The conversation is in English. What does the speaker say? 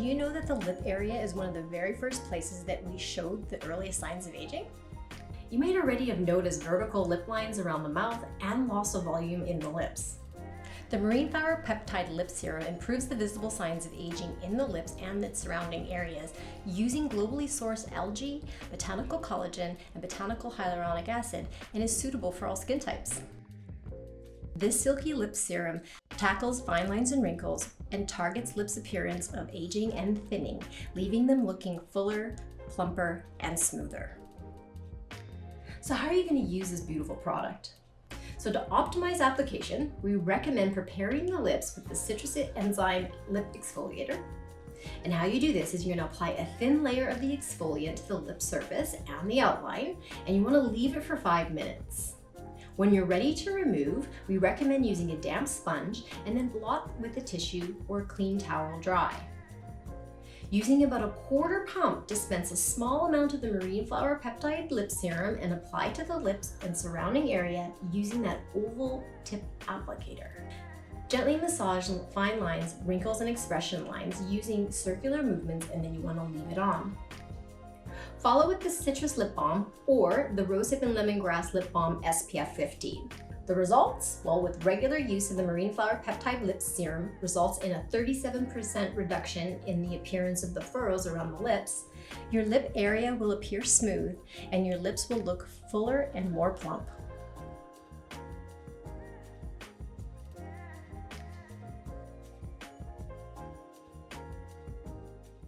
you know that the lip area is one of the very first places that we showed the earliest signs of aging? You might already have noticed vertical lip lines around the mouth and loss of volume in the lips. The marine flower peptide lip serum improves the visible signs of aging in the lips and its surrounding areas using globally sourced algae, botanical collagen, and botanical hyaluronic acid, and is suitable for all skin types. This silky lip serum tackles fine lines and wrinkles and targets lips' appearance of aging and thinning, leaving them looking fuller, plumper, and smoother. So how are you going to use this beautiful product? So to optimize application, we recommend preparing the lips with the citrus enzyme lip exfoliator. And how you do this is you're going to apply a thin layer of the exfoliant to the lip surface and the outline, and you want to leave it for 5 minutes. When you're ready to remove, we recommend using a damp sponge and then blot with a tissue or a clean towel dry. Using about a quarter pump, dispense a small amount of the marine flower peptide lip serum and apply to the lips and surrounding area using that oval tip applicator. Gently massage fine lines, wrinkles, and expression lines using circular movements, and then you want to leave it on. Follow with the citrus lip balm or the rosehip and lemongrass lip balm SPF 15. The results? Well, with regular use of the marine flower peptide lip serum results in a 37% reduction in the appearance of the furrows around the lips. Your lip area will appear smooth and your lips will look fuller and more plump.